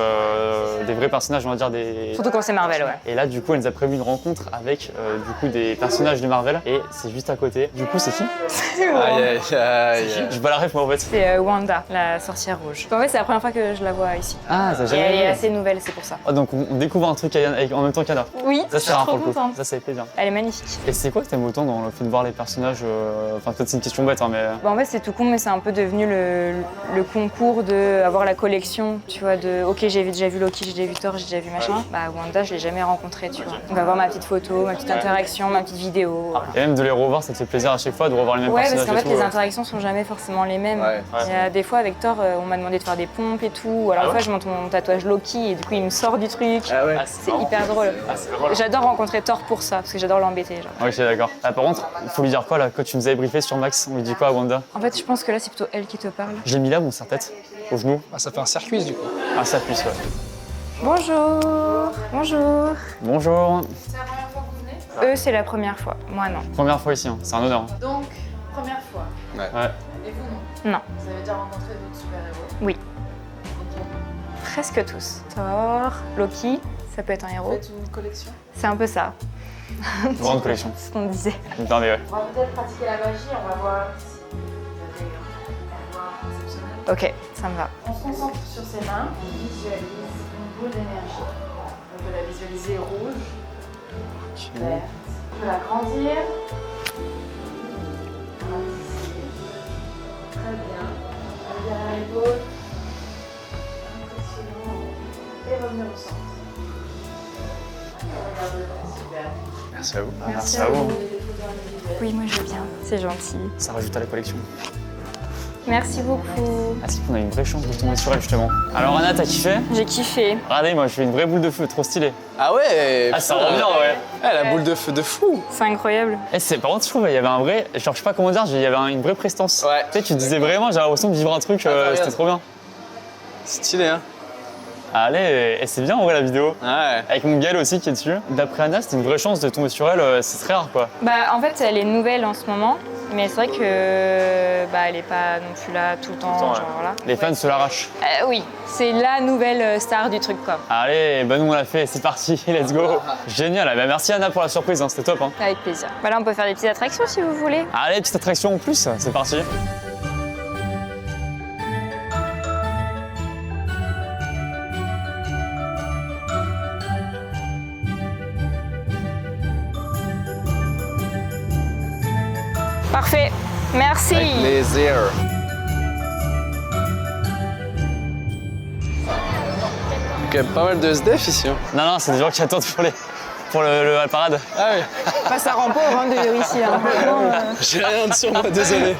des vrais personnages, on va dire des. Surtout quand c'est Marvel, ouais. Et là, du coup, elle nous a prévu une rencontre avec, du coup, des personnages de Marvel. Et c'est juste à côté. Du coup, c'est qui? Aïe, aïe, aïe. J'ai pas la ref, moi, en fait. C'est Wanda, la sorcière rouge. En fait, c'est la première fois que je la vois ici. Ah, ça Et jamais elle est vu. assez nouvelle, c'est pour ça. Oh, donc, on découvre un truc en même temps qu'Anna. Oui, Ça, je c'est suis rare trop pour le coup. contente. Ça, ça fait plaisir. Elle est magnifique. Et c'est quoi que t'aimes autant dans le fait de voir les personnages Enfin, peut-être c'est une question bête, hein, mais. Bah, en fait, c'est tout con, mais c'est un peu devenu le concours de avoir la collection, tu vois, de ok, j'ai déjà vu Loki, j'ai déjà vu Thor, j'ai déjà vu machin. Bah, Wanda, je l'ai jamais rencontré, tu vois. On va voir ma petite photo, ma petite interaction, ma petite vidéo. Et même de les revoir, ça te fait plaisir à chaque fois de revoir les mêmes Ouais, parce personnages. qu'en fait, les interactions sont jamais forcément les mêmes. Ouais. Il y a des fois, avec Thor, on m'a demandé de faire des pompes et tout. Alors, une fois, je monte mon tatouage Loki et du coup, il me sort du truc. Ah ouais. C'est hyper drôle. J'adore rencontrer Thor pour ça, parce que j'adore l'embêter. Genre. Ok, d'accord. Ah, par contre, il faut lui dire quoi là? Quand tu nous avais briefé sur Max, on lui dit quoi à Wanda? En fait, je pense que là, c'est plutôt elle qui te parle. Je l'ai mis là, mon serre-tête, au genou. Ah, ça fait un circuit, du coup. Ah, ça puisse, ouais. Bonjour. Bonjour. Bonjour. Eux, c'est la première fois. Moi, non. Première fois ici, hein. C'est un honneur. Donc, première fois. Ouais. Et vous, non? Non. Vous avez déjà rencontré d'autres super-héros? Oui. Presque tous. Thor, Loki, ça peut être un Vous héros. faites une collection? C'est un peu ça. Grande collection. C'est ce qu'on disait. Attendez, ouais. On va peut-être pratiquer la magie, on va voir si vous avez un pouvoir exceptionnel. Ok, ça me va. On se concentre sur ses mains, on visualise une boule d'énergie. On peut la visualiser rouge, verte. On peut l'agrandir. Très bien. Allez derrière l'épaule. Impressionnant. Et revenir au centre. Regarde devant, super. Merci à vous. Merci à vous. Oui, moi je veux bien. C'est gentil. Ça rajoute à la collection. Merci beaucoup. Ah, c'est qu'on a une vraie chance de tomber sur elle, justement. Alors, Anna, t'as kiffé? J'ai kiffé. Regardez, moi, je fais une vraie boule de feu, trop stylé. Ah ouais. Ah, ça rend bien, ouais. Ah, la boule de feu de fou. C'est incroyable. Eh, par contre, je trouve qu'il y avait un vrai. Genre, je sais pas comment dire, il y avait une vraie prestance. Ouais. Tu sais, tu disais vraiment, j'ai l'impression de vivre un truc, regarde. c'était trop bien. Stylé, hein. Allez, et c'est bien en vrai la vidéo. Ouais. Avec mon Gaël aussi qui est dessus. D'après Anna, c'était une vraie chance de tomber sur elle, c'est très rare quoi. Bah, en fait, elle est nouvelle en ce moment, mais c'est vrai que bah, elle est pas non plus là tout le temps. temps, ouais. Genre, voilà. Les fans se l'arrachent. Oui, c'est la nouvelle star du truc, quoi. Allez, bah nous on l'a fait, c'est parti, let's go. Génial, bah merci Anna pour la surprise, hein, c'était top. Hein. Avec plaisir. Bah, là, on peut faire des petites attractions si vous voulez. Allez, petite attraction en plus, c'est parti. Parfait. Merci. Avec plaisir. Ok, pas mal de SDF ici. Hein. Non, c'est des gens qui attendent pour la parade. Ah oui. Bah, ça rend pas au vent de ici. Hein. J'ai rien de sur moi, désolé.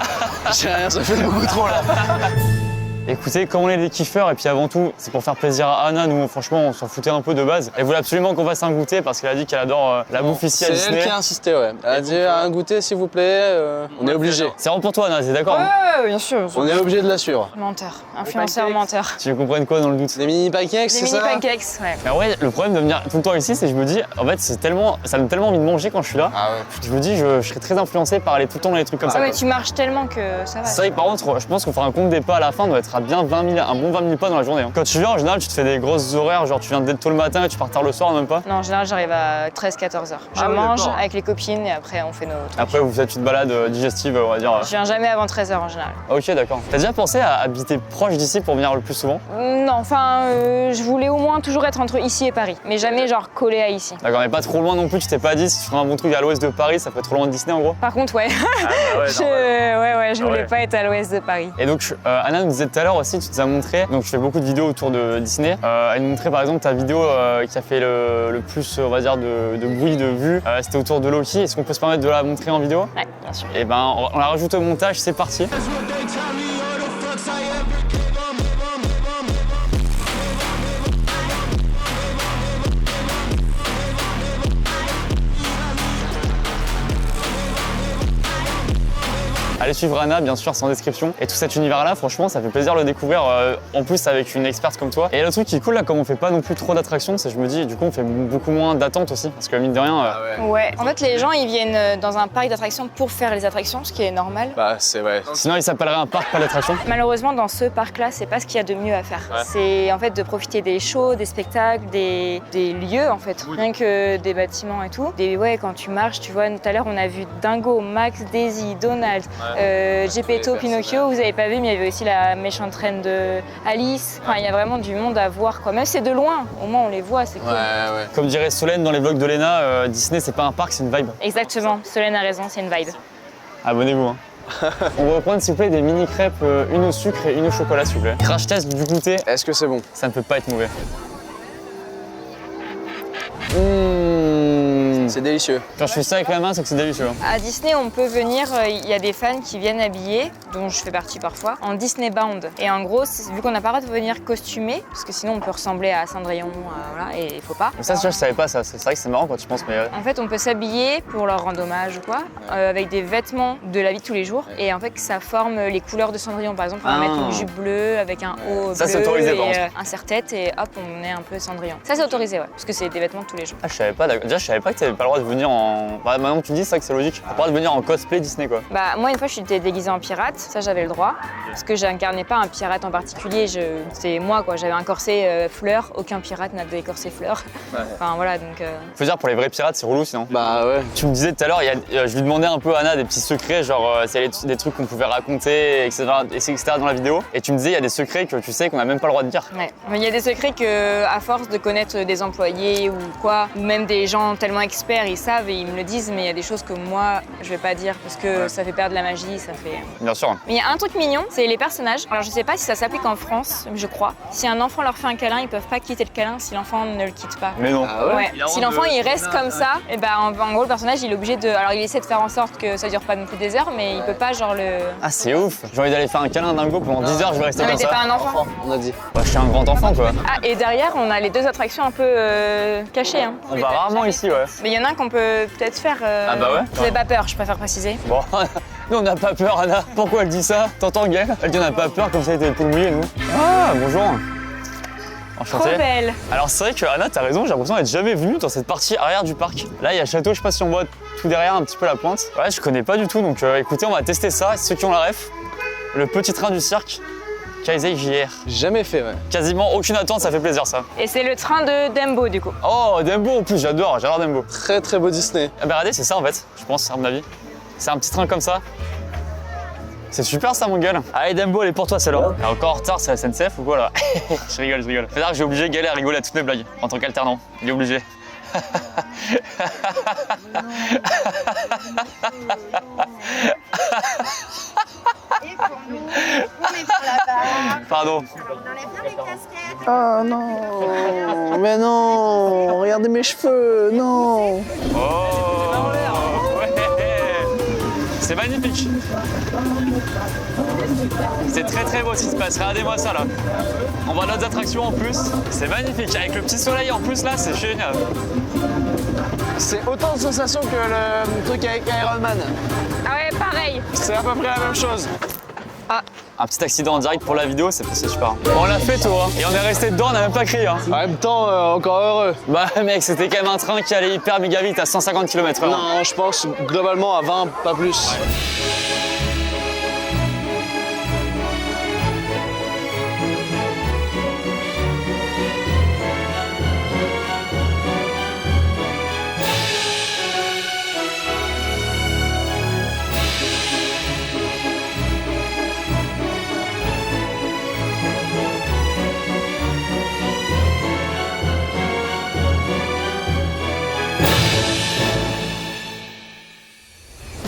J'ai rien, ça fait beaucoup trop là. Écoutez, comme on est des kiffeurs, et puis avant tout, c'est pour faire plaisir à Anna, nous franchement on s'en foutait un peu de base. Elle voulait absolument qu'on fasse un goûter parce qu'elle a dit qu'elle adore la bouffe ici à C'est Disney. elle qui a insisté, ouais. Elle a dit un goûter s'il vous plaît, on est obligé. C'est vraiment pour toi Anna, t'es d'accord? Ouais, bien sûr. On est obligé de la suivre. Menteur. Influenceur menteur. Tu comprennes quoi dans le doute? Des mini pancakes, Des c'est mini ça? pancakes, ouais. Mais ouais, le problème de venir tout le temps ici, c'est que je me dis, en fait, ça me donne tellement envie de manger quand je suis là. Ah ouais. Je me dis, je serais très influencé par aller tout le temps dans les trucs comme ça. Ouais, mais quoi. tu marches tellement que ça va. C'est vrai que par contre, je pense qu'on fera un compte des pas à la fin, on doit être à bien 20 000, un bon 20 000 pas dans la journée. Hein. Quand tu viens, en général, tu te fais des grosses horaires, genre tu viens dès tôt le matin et tu pars tard le soir, même pas. Non, en général, j'arrive à 13-14 heures. Je Ah oui, mange d'accord. avec les copines et après, on fait nos trucs. Après, vous faites une balade digestive, on va dire. Je viens jamais avant 13 heures en général. Ok, d'accord. T'as déjà pensé à habiter proche d'ici pour venir le plus souvent? Non, enfin, je voulais au moins toujours être entre ici et Paris, mais jamais genre collé à ici. D'accord, mais pas trop loin non plus, tu t'es pas dit, si tu ferais un bon truc à l'ouest de Paris, ça ferait trop loin de Disney en gros? Par contre, ouais, Ah, ouais, je voulais ouais. pas être à l'ouest de Paris. Et donc, Anna nous disait tout à à l'heure aussi, tu nous as montré, donc je fais beaucoup de vidéos autour de Disney. Elle nous montrait par exemple ta vidéo qui a fait le plus, on va dire, de bruit, de vues. C'était autour de Loki. Est-ce qu'on peut se permettre de la montrer en vidéo? Ouais, bien sûr. Et ben, on la rajoute au montage, c'est parti. Allez suivre Anna, bien sûr, sans description. Et tout cet univers-là, franchement, ça fait plaisir de le découvrir. En plus, avec une experte comme toi. Et le truc qui est cool, là, comme on fait pas non plus trop d'attractions, c'est je me dis, du coup, on fait beaucoup moins d'attentes aussi. Parce que mine de rien. Ouais. En fait, les gens, ils viennent dans un parc d'attractions pour faire les attractions, ce qui est normal. Bah, c'est vrai. Sinon, il s'appellerait un parc, pas d'attractions. Malheureusement, dans ce parc-là, c'est pas ce qu'il y a de mieux à faire. Ouais. C'est en fait de profiter des shows, des spectacles, des lieux en fait, rien que des bâtiments et tout. Ouais, quand tu marches, tu vois, tout à l'heure, on a vu Dingo, Max, Daisy, Donald, Geppetto, Pinocchio. Vous avez pas vu, mais il y avait aussi la méchante reine de Alice. Enfin, il y a vraiment du monde à voir, quoi. Même si c'est de loin, au moins on les voit, c'est cool. Ouais. Comme dirait Solène dans les vlogs de Léna, Disney, c'est pas un parc, c'est une vibe. Exactement. Solène a raison, c'est une vibe. Abonnez-vous. Hein. On va reprendre s'il vous plaît des mini crêpes, une au sucre et une au chocolat s'il vous plaît. Crash test du goûter, Est-ce que c'est bon? ça ne peut pas être mauvais. C'est délicieux. Quand je fais ça avec la main, c'est que c'est délicieux. À Disney, on peut venir, il y a des fans qui viennent habillés, dont je fais partie parfois, en Disney Bound. Et en gros, vu qu'on n'a pas le droit de venir costumé, parce que sinon on peut ressembler à Cendrillon, voilà, et il faut pas. Ça, je savais pas ça. C'est vrai que c'est marrant quand tu penses, mais. En fait, on peut s'habiller pour leur rendre hommage ou quoi, avec des vêtements de la vie de tous les jours. Et en fait, ça forme les couleurs de Cendrillon. Par exemple, on va mettre une jupe bleue avec un haut Ça, c'est bleu autorisé, par et contre. un serre-tête, et hop, on est un peu Cendrillon. Ça, c'est autorisé, ouais, parce que c'est des vêtements de tous les jours. Ah, je savais pas. Déjà, je savais pas que t'avais pas le droit de venir en. Bah, maintenant que tu dis ça, que c'est logique. T'as pas le droit de venir en cosplay Disney, quoi. Bah, moi, une fois, je suis déguisée en pirate, ça, j'avais le droit. Parce que j'incarnais pas un pirate en particulier, c'est moi, quoi. J'avais un corset fleur, aucun pirate n'a des corsets fleurs. Enfin, voilà, donc. Faut dire, pour les vrais pirates, c'est relou sinon. Bah ouais. Tu me disais tout à l'heure, je lui demandais un peu à Anna des petits secrets, genre s'il y avait des trucs qu'on pouvait raconter, etc., dans la vidéo. Et tu me disais, il y a des secrets que tu sais qu'on n'a même pas le droit de dire. Ouais. Mais il y a des secrets que, à force de connaître des employés ou quoi, ou même des gens tellement experts, ils savent et ils me le disent, mais il y a des choses que moi, je vais pas dire parce que ça fait perdre la magie, ça fait. Bien sûr. Mais il y a un truc mignon, c'est les personnages. Alors je sais pas si ça s'applique en France, je crois. Si un enfant leur fait un câlin, ils peuvent pas quitter le câlin si l'enfant ne le quitte pas. Mais non. Ouais. Si l'enfant il reste comme ça, et ben en gros le personnage il est obligé de. Alors il essaie de faire en sorte que ça dure pas non plus des heures, mais il peut pas genre le. Ah, c'est ouf. J'ai envie d'aller faire un câlin à Dingo pendant 10 heures, je vais rester Non mais comme t'es ça. pas un enfant. On a dit. Bah, je suis un grand enfant, quoi. Ah et derrière on a les deux attractions un peu cachées. Hein. On va rarement ici, ouais. Mais il y en a un qu'on peut peut-être faire. Ah bah ouais. Vous avez pas peur, je préfère préciser. Bon, nous on n'a pas peur, Anna. Pourquoi elle dit ça? T'entends, Gaël? Elle dit on n'a pas peur, comme ça était les poules mouillées, nous. Ah, bonjour. Trop Enchanté. belle. Alors c'est vrai que Anna, t'as raison, j'ai l'impression d'être jamais venue dans cette partie arrière du parc. Là, il y a château, je sais pas si on voit tout derrière, un petit peu la pointe. Ouais, je connais pas du tout, donc écoutez, on va tester ça. Ceux qui ont la ref, le petit train du cirque, Kaisei JR. Jamais fait, ouais. Quasiment aucune attente, ça fait plaisir ça. Et c'est le train de Dumbo du coup. Oh, Dumbo en plus, j'adore Dumbo. Très très beau Disney. Ah bah regardez, c'est ça en fait, je pense, à mon avis. C'est un petit train comme ça. C'est super ça mon gueule. Allez Dumbo, elle est pour toi celle-là. Elle est encore en retard, c'est la SNCF ou quoi là? Je rigole. C'est-à-dire que j'ai obligé Gaël à rigoler à toutes mes blagues en tant qu'alternant. Il est obligé. Pardon. Oh non. Mais non. Regardez mes cheveux. Non. Oh ouais. C'est magnifique. C'est très très beau ce qui se passe. Regardez-moi ça là. On voit d'autres attractions en plus. C'est magnifique. Avec le petit soleil en plus là, c'est génial. C'est autant de sensations que le truc avec Iron Man. Ah ouais, pareil. C'est à peu près la même chose. Un petit accident en direct pour la vidéo, c'est super. On l'a fait toi, et on est resté dedans, on n'a même pas crié. Hein. En même temps, encore heureux. Bah mec, c'était quand même un train qui allait hyper méga vite à 150 km/h. Non, je pense globalement à 20, pas plus.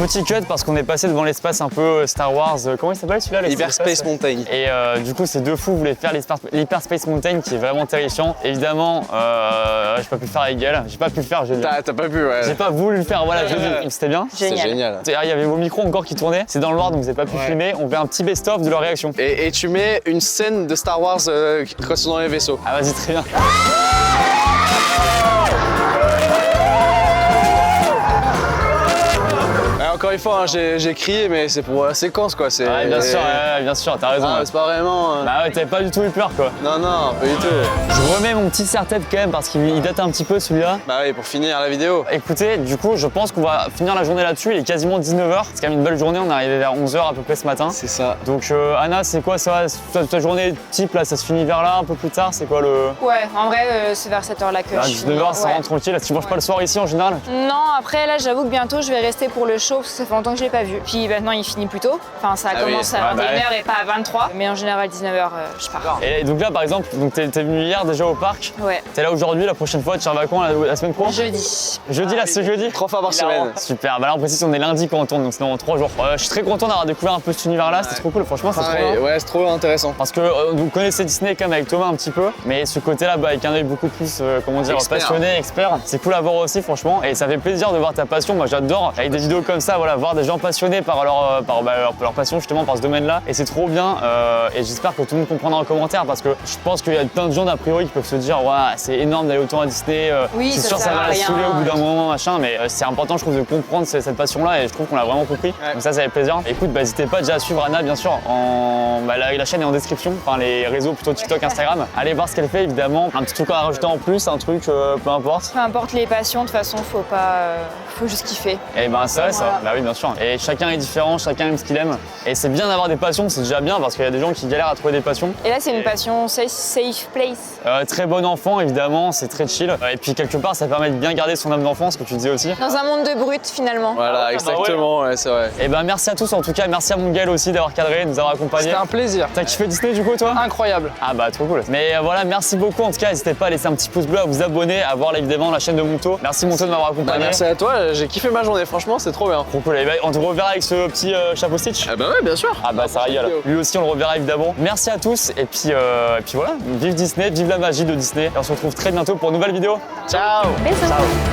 petit cut parce qu'on est passé devant l'espace un peu Star Wars. Comment il s'appelle celui-là? Hyperspace Mountain. Et du coup, ces deux fous voulaient faire l'Hyperspace Mountain qui est vraiment terrifiant. Évidemment, j'ai pas pu le faire avec elle. J'ai pas pu le faire, je T'as pas pu, ouais. J'ai pas voulu le faire, voilà, c'était bien. C'est génial. Il y avait vos micros encore qui tournaient. C'est dans le noir donc vous n'avez pas pu filmer. On fait un petit best-of de leur réaction. Et tu mets une scène de Star Wars quand ils sont dans les vaisseaux. Ah vas-y, très bien. Encore une fois, hein, j'ai crié, mais c'est pour la séquence quoi. Ouais, bien sûr, t'as raison. Ah, c'est pas vraiment. Bah ouais, t'avais pas du tout eu peur quoi. Non, pas du tout. Je remets mon petit serre-tête quand même parce qu'il date un petit peu celui-là. Bah oui, pour finir la vidéo. Écoutez, du coup, je pense qu'on va finir la journée là-dessus. Il est quasiment 19h. C'est quand même une belle journée. On est arrivé vers 11h à peu près ce matin. C'est ça. Donc, Anna, c'est quoi ça? Ta journée type là, ça se finit vers là, un peu plus tard? C'est quoi le. Ouais, en vrai, c'est vers cette heure-là que À je 19h, ça rentre tranquille. Tu manges pas le soir ici en général? Non, après là, j'avoue que bientôt je vais rester pour le show parce que ça fait longtemps que je l'ai pas vu. Puis maintenant, il finit plus tôt. Enfin, ça commence à 21h et pas à 23. Mais en général, 19h, je pars. Et donc là, par exemple, t'es venu hier déjà au parc. Ouais. T'es là aujourd'hui, la prochaine fois, tu reviens quand la semaine pro? Jeudi. Jeudi, là, ce jeudi? 3 fois par semaine. Super, bah là on précise on est lundi quand on tourne, donc c'est dans 3 jours. Je suis très content d'avoir découvert un peu cet univers-là, c'était trop cool, franchement c'est trop bien. Ouais, c'est trop intéressant. Parce que vous connaissez Disney quand même avec Thomas un petit peu, mais ce côté-là, bah, avec un œil beaucoup plus, comment dire, passionné, expert, c'est cool à voir aussi franchement, et ça fait plaisir de voir ta passion. Moi j'adore avec des vidéos comme ça, voilà, voir des gens passionnés par leur passion justement par ce domaine-là, et c'est trop bien. Et j'espère que tout le monde comprendra en commentaire parce que je pense qu'il y a plein de gens d'a priori qui peuvent se dire, ouais, c'est énorme d'aller autant à Disney, Oui, c'est sûr ça va la saouler au bout d'un moment, machin, mais c'est important je trouve de comprendre cette passion-là et je trouve qu'on l'a vraiment compris. Donc ça fait plaisir. Écoute, bah, n'hésitez pas déjà à suivre Anna bien sûr. La chaîne est en description, enfin les réseaux plutôt TikTok, Instagram. Allez voir ce qu'elle fait évidemment. Un petit truc à rajouter en plus, un truc peu importe. Peu importe les passions, de toute façon, faut juste kiffer. Et ben ça, bah oui bien sûr. Et chacun est différent, chacun aime ce qu'il aime. Et c'est bien d'avoir des passions, c'est déjà bien parce qu'il y a des gens qui galèrent à trouver des passions. Et là, c'est une passion safe place. Très bon enfant évidemment, c'est très chill. Et puis quelque part, ça permet de bien garder son âme d'enfant, ce que tu disais aussi. Dans un monde de brutes finalement. Voilà, exactement, ouais, c'est vrai. Et ben merci à tous en tout cas, merci à mon Gaël aussi d'avoir cadré, de nous avoir accompagnés. C'était un plaisir. T'as kiffé Disney du coup toi? Incroyable. Ah bah trop cool. Mais voilà, merci beaucoup en tout cas, n'hésitez pas à laisser un petit pouce bleu, à vous abonner, à voir évidemment la chaîne de Monto. Merci Monto de m'avoir accompagné. Bah, merci à toi, j'ai kiffé ma journée, franchement c'est trop bien. Trop cool. Et ben, on te reverra avec ce petit chapeau Stitch. Ah bah ouais, bien sûr. Ah bah ça régale. Lui aussi on le reverra évidemment. Merci à tous et puis voilà, vive Disney, vive la magie de Disney. Et on se retrouve très bientôt pour une nouvelle vidéo. Ciao. Bisous. Ciao.